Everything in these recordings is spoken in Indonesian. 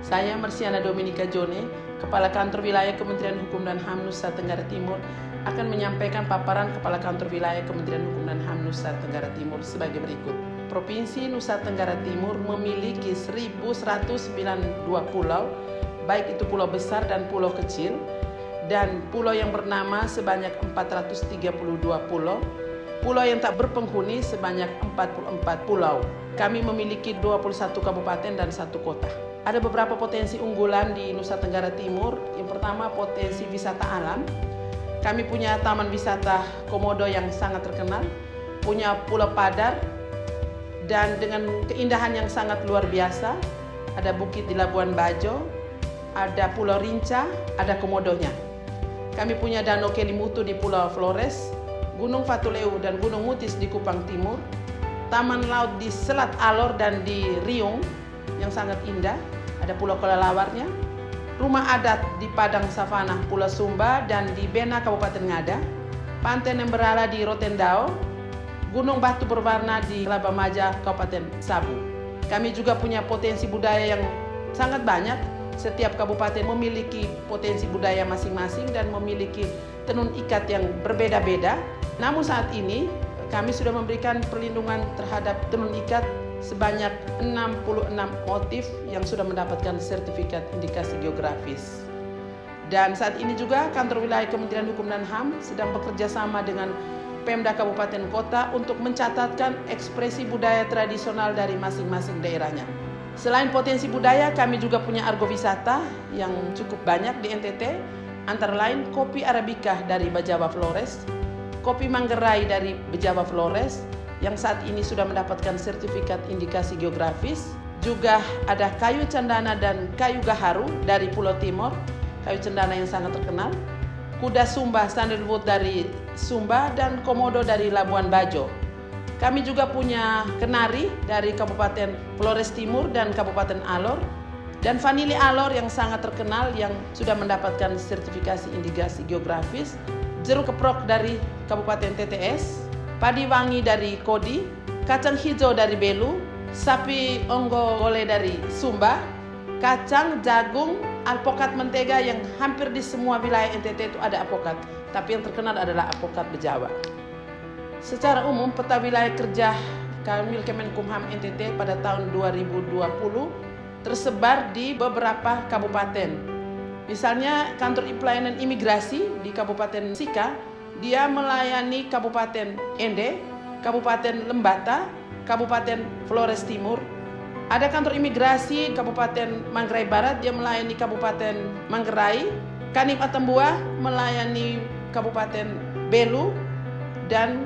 Saya Marsiana Dominika Jone, Kepala Kantor Wilayah Kementerian Hukum dan HAM Nusa Tenggara Timur, akan menyampaikan paparan Kepala Kantor Wilayah Kementerian Hukum dan HAM Nusa Tenggara Timur sebagai berikut. Provinsi Nusa Tenggara Timur memiliki 1.192 pulau, baik itu pulau besar dan pulau kecil, dan pulau yang bernama sebanyak 432 pulau, pulau yang tak berpenghuni sebanyak 44 pulau. Kami memiliki 21 kabupaten dan 1 kota. Ada beberapa potensi unggulan di Nusa Tenggara Timur. Yang pertama, potensi wisata alam. Kami punya Taman Wisata Komodo yang sangat terkenal, punya Pulau Padar, dan dengan keindahan yang sangat luar biasa. Ada bukit di Labuan Bajo, ada Pulau Rinca, ada komodonya. Kami punya Danau Kelimutu di Pulau Flores, Gunung Fatuleu dan Gunung Mutis di Kupang Timur, Taman Laut di Selat Alor dan di Riung yang sangat indah, ada Pulau Kelelawarnya, rumah adat di Padang Savana Pulau Sumba dan di Bena Kabupaten Ngada, pantai yang berada di Rotendao, Gunung Batu Berwarna di Labamaja Kabupaten Sabu. Kami juga punya potensi budaya yang sangat banyak. Setiap kabupaten memiliki potensi budaya masing-masing dan memiliki tenun ikat yang berbeda-beda. Namun saat ini kami sudah memberikan perlindungan terhadap tenun ikat sebanyak 66 motif yang sudah mendapatkan sertifikat indikasi geografis. Dan saat ini juga Kantor Wilayah Kementerian Hukum dan HAM sedang bekerja sama dengan Pemda Kabupaten Kota untuk mencatatkan ekspresi budaya tradisional dari masing-masing daerahnya. Selain potensi budaya, kami juga punya argowisata yang cukup banyak di NTT, antara lain kopi Arabica dari Bajaba Flores, kopi Manggarai dari Bajaba Flores, yang saat ini sudah mendapatkan sertifikat indikasi geografis. Juga ada kayu cendana dan kayu gaharu dari Pulau Timor, kayu cendana yang sangat terkenal, kuda Sumba sandalwood dari Sumba, dan komodo dari Labuan Bajo. Kami juga punya kenari dari Kabupaten Flores Timur dan Kabupaten Alor, dan vanili Alor yang sangat terkenal yang sudah mendapatkan sertifikasi indikasi geografis, jeruk keprok dari Kabupaten TTS, padi wangi dari Kodi, kacang hijau dari Belu, sapi onggole dari Sumba, kacang, jagung, alpokat mentega yang hampir di semua wilayah NTT itu ada alpokat, tapi yang terkenal adalah alpokat Bejawa. Secara umum, peta wilayah kerja Kanwil Kemenkumham NTT pada tahun 2020 tersebar di beberapa kabupaten. Misalnya kantor pelayanan imigrasi di Kabupaten Sika, dia melayani Kabupaten Ende, Kabupaten Lembata, Kabupaten Flores Timur. Ada kantor imigrasi Kabupaten Manggarai Barat, dia melayani Kabupaten Manggarai. Kanip Atambua melayani Kabupaten Belu dan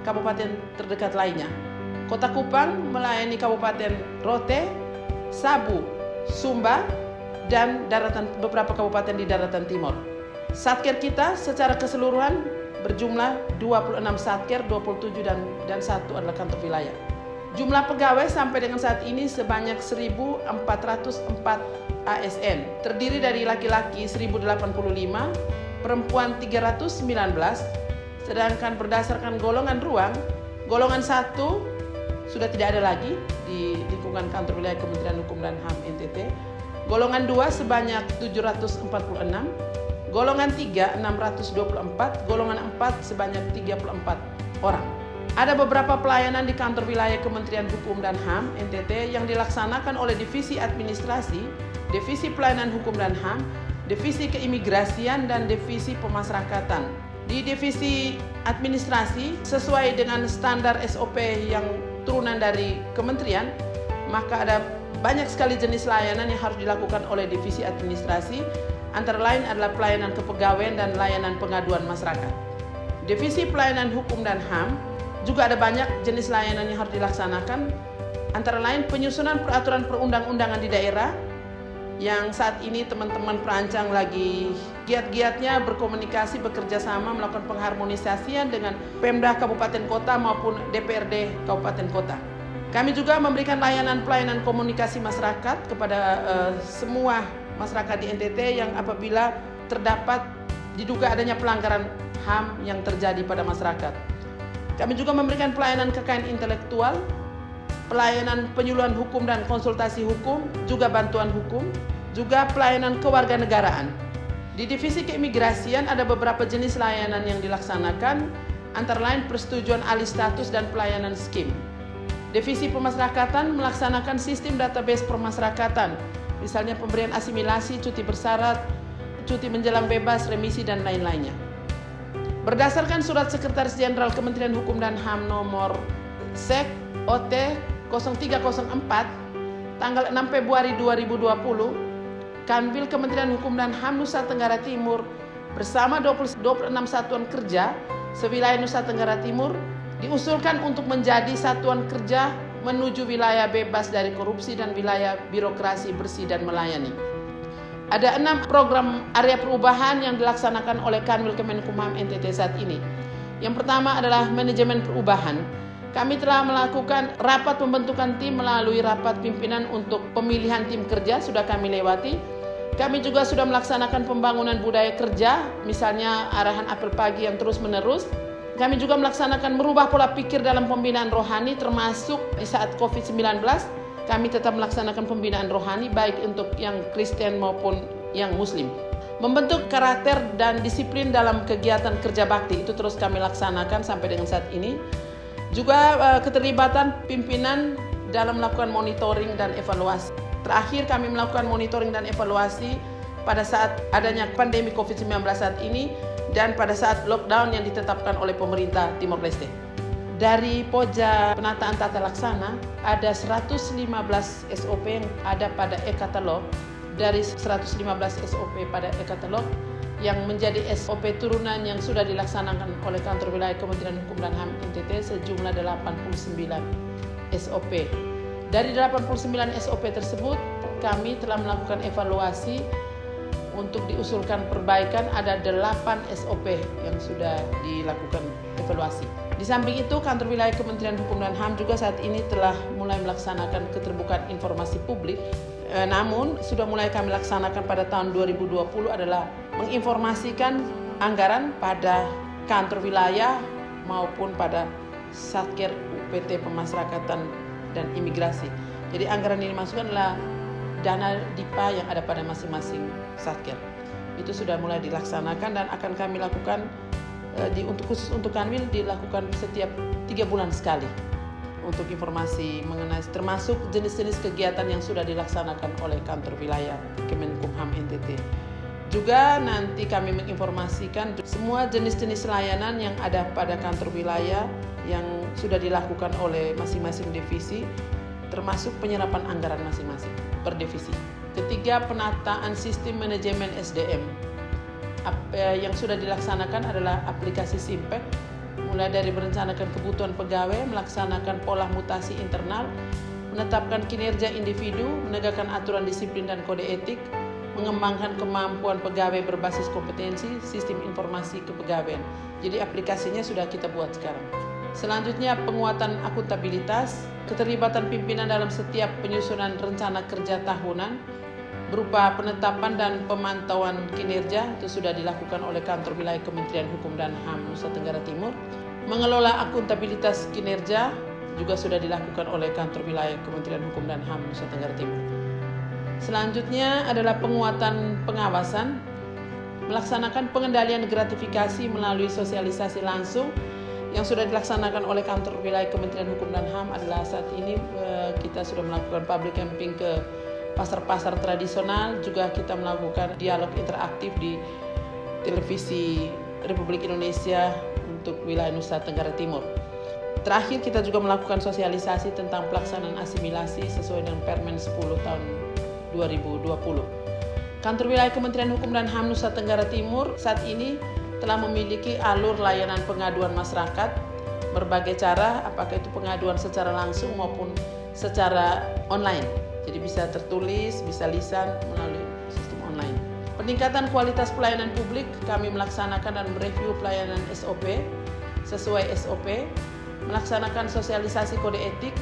kabupaten terdekat lainnya. Kota Kupang melayani Kabupaten Rote, Sabu, Sumba, dan beberapa kabupaten di daratan timur. Satker kita secara keseluruhan berjumlah 26 satker, 27 dan 1 adalah kantor wilayah. Jumlah pegawai sampai dengan saat ini sebanyak 1.404 ASN, terdiri dari laki-laki 1.085, perempuan 319, sedangkan berdasarkan golongan ruang, golongan 1 sudah tidak ada lagi di lingkungan Kantor Wilayah Kementerian Hukum dan HAM NTT, golongan 2 sebanyak 746, golongan 3 624, golongan 4 sebanyak 34 orang. Ada beberapa pelayanan di Kantor Wilayah Kementerian Hukum dan HAM NTT yang dilaksanakan oleh Divisi Administrasi, Divisi Pelayanan Hukum dan HAM, Divisi Keimigrasian, dan Divisi Pemasyarakatan. Di Divisi Administrasi, sesuai dengan standar SOP yang turunan dari kementerian, maka ada banyak sekali jenis layanan yang harus dilakukan oleh Divisi Administrasi, antara lain adalah pelayanan kepegawaian dan layanan pengaduan masyarakat. Divisi Pelayanan Hukum dan HAM juga ada banyak jenis layanan yang harus dilaksanakan, antara lain penyusunan peraturan perundang-undangan di daerah, yang saat ini teman-teman perancang lagi giat-giatnya berkomunikasi, bekerja sama melakukan pengharmonisasian dengan Pemda Kabupaten Kota maupun DPRD Kabupaten Kota. Kami juga memberikan pelayanan komunikasi masyarakat kepada semua masyarakat di NTT yang apabila terdapat diduga adanya pelanggaran HAM yang terjadi pada masyarakat. Kami juga memberikan pelayanan kekayaan intelektual pelayanan penyuluhan hukum dan konsultasi hukum, juga bantuan hukum, juga pelayanan kewarganegaraan. Di divisi keimigrasian ada beberapa jenis layanan yang dilaksanakan, antara lain persetujuan alih status dan pelayanan skim. Divisi pemasyarakatan melaksanakan sistem database pemasyarakatan, misalnya pemberian asimilasi, cuti bersyarat, cuti menjelang bebas, remisi, dan lain-lainnya. Berdasarkan surat Sekretaris Jenderal Kementerian Hukum dan HAM nomor Sek OT 0304 tanggal 6 Februari 2020, Kanwil Kementerian Hukum dan HAM Nusa Tenggara Timur bersama 26 satuan kerja sewilayah Nusa Tenggara Timur diusulkan untuk menjadi satuan kerja menuju wilayah bebas dari korupsi dan wilayah birokrasi bersih dan melayani. Ada 6 program area perubahan yang dilaksanakan oleh Kanwil Kemenkumham NTT saat ini. Yang pertama adalah manajemen perubahan. Kami telah melakukan rapat pembentukan tim melalui rapat pimpinan untuk pemilihan tim kerja, sudah kami lewati. Kami juga sudah melaksanakan pembangunan budaya kerja, misalnya arahan apel pagi yang terus menerus. Kami juga melaksanakan merubah pola pikir dalam pembinaan rohani, termasuk di saat COVID-19. Kami tetap melaksanakan pembinaan rohani baik untuk yang Kristen maupun yang Muslim. Membentuk karakter dan disiplin dalam kegiatan kerja bakti itu terus kami laksanakan sampai dengan saat ini. Juga keterlibatan pimpinan dalam melakukan monitoring dan evaluasi. Terakhir kami melakukan monitoring dan evaluasi pada saat adanya pandemi COVID-19 saat ini dan pada saat lockdown yang ditetapkan oleh pemerintah Timor Leste. Dari Poja Penataan Tata Laksana ada 115 SOP yang ada pada e-katalog. Dari 115 SOP pada e-katalog yang menjadi SOP turunan yang sudah dilaksanakan oleh Kantor Wilayah Kementerian Hukum dan HAM NTT sejumlah 89 SOP. Dari 89 SOP tersebut, kami telah melakukan evaluasi untuk diusulkan perbaikan ada 8 SOP yang sudah dilakukan evaluasi. Di samping itu, Kantor Wilayah Kementerian Hukum dan HAM juga saat ini telah mulai melaksanakan keterbukaan informasi publik. Namun, sudah mulai kami laksanakan pada tahun 2020 adalah menginformasikan anggaran pada kantor wilayah maupun pada Satker UPT Pemasyarakatan dan Imigrasi. Jadi anggaran ini dimasukkan adalah dana DIPA yang ada pada masing-masing Satker. Itu sudah mulai dilaksanakan dan akan kami lakukan khusus untuk Kanwil dilakukan setiap 3 bulan sekali untuk informasi mengenai termasuk jenis-jenis kegiatan yang sudah dilaksanakan oleh Kantor Wilayah Kemenkumham NTT. Juga nanti kami menginformasikan semua jenis-jenis layanan yang ada pada kantor wilayah yang sudah dilakukan oleh masing-masing divisi, termasuk penyerapan anggaran masing-masing per divisi. Ketiga, penataan sistem manajemen SDM. Yang sudah dilaksanakan adalah aplikasi Simpek, mulai dari merencanakan kebutuhan pegawai, melaksanakan pola mutasi internal, menetapkan kinerja individu, menegakkan aturan disiplin dan kode etik, mengembangkan kemampuan pegawai berbasis kompetensi, sistem informasi kepegawaian. Jadi aplikasinya sudah kita buat sekarang. Selanjutnya, penguatan akuntabilitas, keterlibatan pimpinan dalam setiap penyusunan rencana kerja tahunan, berupa penetapan dan pemantauan kinerja, itu sudah dilakukan oleh Kantor Wilayah Kementerian Hukum dan HAM Nusa Tenggara Timur. Mengelola akuntabilitas kinerja juga sudah dilakukan oleh Kantor Wilayah Kementerian Hukum dan HAM Nusa Tenggara Timur. Selanjutnya adalah penguatan pengawasan, melaksanakan pengendalian gratifikasi melalui sosialisasi langsung yang sudah dilaksanakan oleh Kantor Wilayah Kementerian Hukum dan HAM adalah saat ini kita sudah melakukan public campaign ke pasar-pasar tradisional, juga kita melakukan dialog interaktif di televisi Republik Indonesia untuk wilayah Nusa Tenggara Timur. Terakhir, kita juga melakukan sosialisasi tentang pelaksanaan asimilasi sesuai dengan Permen 10 tahun 2020. Kantor Wilayah Kementerian Hukum dan HAM Nusa Tenggara Timur saat ini telah memiliki alur layanan pengaduan masyarakat berbagai cara, apakah itu pengaduan secara langsung maupun secara online. Jadi bisa tertulis, bisa lisan melalui sistem online. Peningkatan kualitas pelayanan publik, kami melaksanakan dan mereview pelayanan SOP sesuai SOP, melaksanakan sosialisasi kode etik,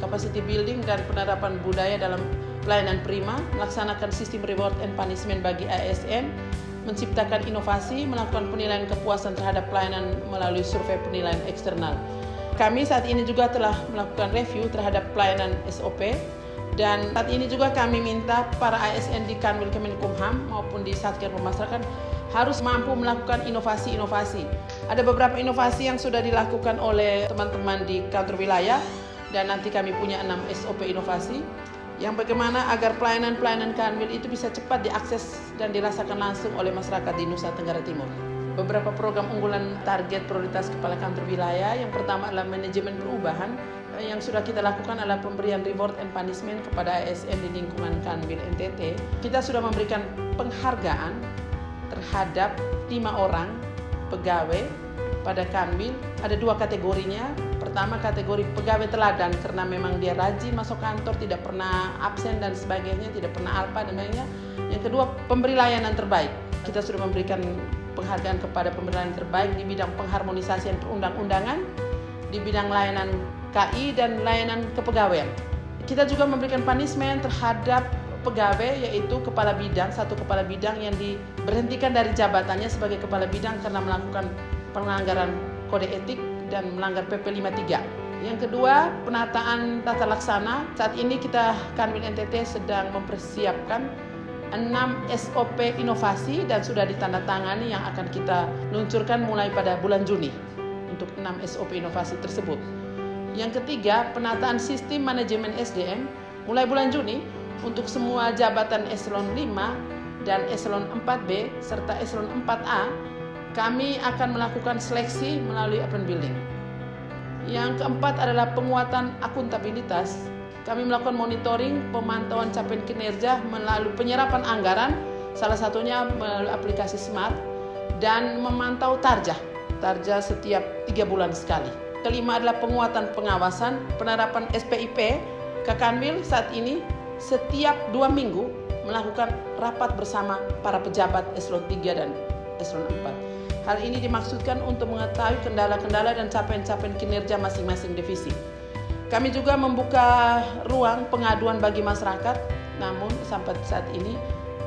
capacity building dan penerapan budaya dalam pelayanan prima, melaksanakan sistem reward and punishment bagi ASN, menciptakan inovasi, melakukan penilaian kepuasan terhadap pelayanan melalui survei penilaian eksternal. Kami saat ini juga telah melakukan review terhadap pelayanan SOP, dan saat ini juga kami minta para ASN di Kanwil Kemenkumham maupun di Satker Pemasarakatan harus mampu melakukan inovasi-inovasi. Ada beberapa inovasi yang sudah dilakukan oleh teman-teman di kantor wilayah, dan nanti kami punya 6 SOP inovasi yang bagaimana agar pelayanan-pelayanan Kanwil itu bisa cepat diakses dan dirasakan langsung oleh masyarakat di Nusa Tenggara Timur. Beberapa program unggulan target prioritas kepala kantor wilayah, yang pertama adalah manajemen perubahan. Yang sudah kita lakukan adalah pemberian reward and punishment kepada ASN di lingkungan Kanwil NTT. Kita sudah memberikan penghargaan terhadap 5 orang pegawai pada Kanwil. Ada 2 kategorinya. Pertama, kategori pegawai teladan karena memang dia rajin masuk kantor, tidak pernah absen dan sebagainya, tidak pernah alpa dan sebagainya. Yang kedua, pemberi layanan terbaik. Kita sudah memberikan penghargaan kepada pemberi layanan terbaik di bidang pengharmonisasian perundang-undangan, di bidang layanan KI dan layanan kepegawaian. Kita juga memberikan punishment terhadap pegawai, yaitu kepala bidang, satu kepala bidang yang diberhentikan dari jabatannya sebagai kepala bidang karena melakukan pelanggaran kode etik dan melanggar PP 53. Yang kedua, penataan tata laksana. Saat ini kita Kanwil NTT sedang mempersiapkan 6 SOP inovasi dan sudah ditandatangani yang akan kita luncurkan mulai pada bulan Juni untuk 6 SOP inovasi tersebut. Yang ketiga, penataan sistem manajemen SDM mulai bulan Juni untuk semua jabatan eselon 5 dan eselon 4B serta eselon 4A. Kami akan melakukan seleksi melalui open building. Yang keempat adalah penguatan akuntabilitas. Kami melakukan monitoring, pemantauan capaian kinerja melalui penyerapan anggaran, salah satunya melalui aplikasi Smart, dan memantau tarja setiap 3 bulan sekali. Kelima adalah penguatan pengawasan, penerapan SPIP. Kanwil saat ini setiap 2 minggu melakukan rapat bersama para pejabat eselon 3 dan eselon 4. Hal ini dimaksudkan untuk mengetahui kendala-kendala dan capaian-capaian kinerja masing-masing divisi. Kami juga membuka ruang pengaduan bagi masyarakat, namun sampai saat ini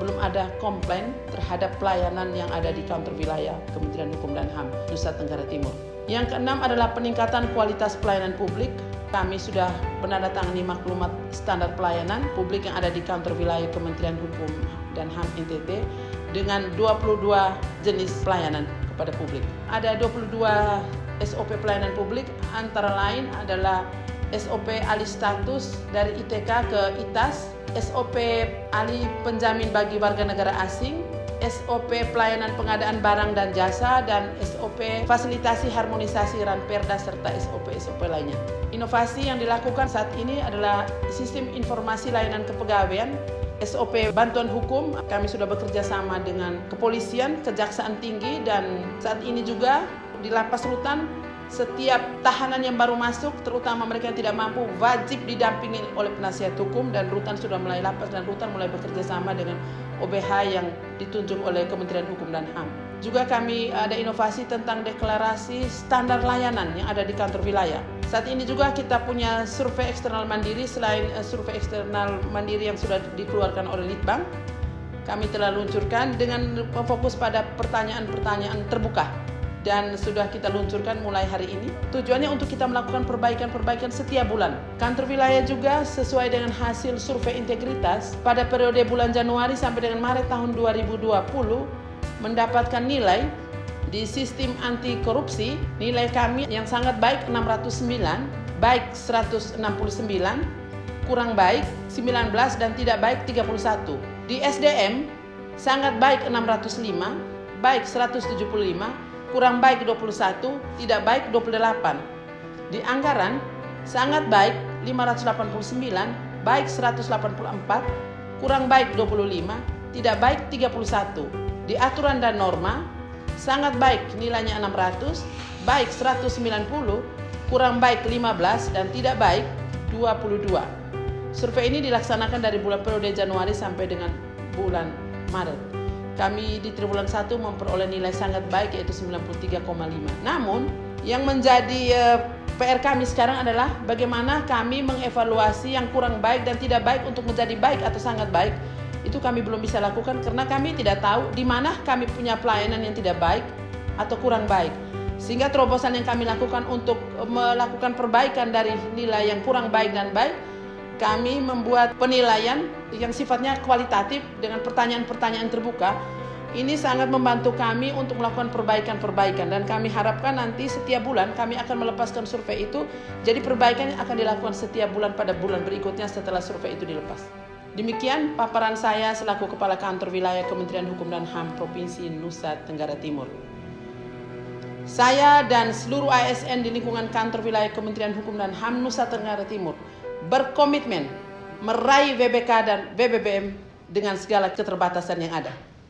belum ada komplain terhadap pelayanan yang ada di kantor wilayah Kementerian Hukum dan HAM Nusa Tenggara Timur. Yang keenam adalah peningkatan kualitas pelayanan publik. Kami sudah menandatangani maklumat standar pelayanan publik yang ada di kantor wilayah Kementerian Hukum dan HAM NTT dengan 22 jenis pelayanan kepada publik. Ada 22 SOP pelayanan publik, antara lain adalah SOP alih status dari ITK ke ITAS, SOP alih penjamin bagi warga negara asing, SOP pelayanan pengadaan barang dan jasa, dan SOP fasilitasi harmonisasi Ranperda serta SOP lainnya. Inovasi yang dilakukan saat ini adalah sistem informasi layanan kepegawaian, SOP bantuan hukum. Kami sudah bekerja sama dengan kepolisian, kejaksaan tinggi, dan saat ini juga di Lapas Rutan setiap tahanan yang baru masuk, terutama mereka yang tidak mampu, wajib didampingi oleh penasihat hukum, dan Rutan sudah mulai, Lapas dan Rutan mulai bekerja sama dengan OBH yang ditunjuk oleh Kementerian Hukum dan HAM. Juga kami ada inovasi tentang deklarasi standar layanan yang ada di kantor wilayah. Saat ini juga kita punya survei eksternal mandiri. Selain survei eksternal mandiri yang sudah dikeluarkan oleh Litbang, kami telah luncurkan dengan fokus pada pertanyaan-pertanyaan terbuka, dan sudah kita luncurkan mulai hari ini. Tujuannya untuk kita melakukan perbaikan-perbaikan setiap bulan. Kantor wilayah juga sesuai dengan hasil survei integritas pada periode bulan Januari sampai dengan Maret tahun 2020 mendapatkan nilai di sistem anti korupsi. Nilai kami yang sangat baik 609, baik 169, kurang baik 19, dan tidak baik 31. Di SDM sangat baik 605, baik 175, kurang baik 21, tidak baik 28. Di anggaran sangat baik 589, baik 184, kurang baik 25, tidak baik 31. Di aturan dan norma sangat baik nilainya 600, baik 190, kurang baik 15, dan tidak baik 22. Survei ini dilaksanakan dari bulan periode Januari sampai dengan bulan Maret. Kami di triwulan 1 memperoleh nilai sangat baik, yaitu 93,5. Namun yang menjadi PR kami sekarang adalah bagaimana kami mengevaluasi yang kurang baik dan tidak baik untuk menjadi baik atau sangat baik. Itu kami belum bisa lakukan karena kami tidak tahu di mana kami punya pelayanan yang tidak baik atau kurang baik. Sehingga terobosan yang kami lakukan untuk melakukan perbaikan dari nilai yang kurang baik dan baik, kami membuat penilaian yang sifatnya kualitatif dengan pertanyaan-pertanyaan terbuka. Ini sangat membantu kami untuk melakukan perbaikan-perbaikan, dan kami harapkan nanti setiap bulan kami akan melepaskan survei itu. Jadi perbaikan yang akan dilakukan setiap bulan pada bulan berikutnya setelah survei itu dilepas. Demikian paparan saya selaku Kepala Kantor Wilayah Kementerian Hukum dan HAM Provinsi Nusa Tenggara Timur. Saya dan seluruh ASN di lingkungan Kantor Wilayah Kementerian Hukum dan HAM Nusa Tenggara Timur berkomitmen meraih WBK dan WBBM dengan segala keterbatasan yang ada.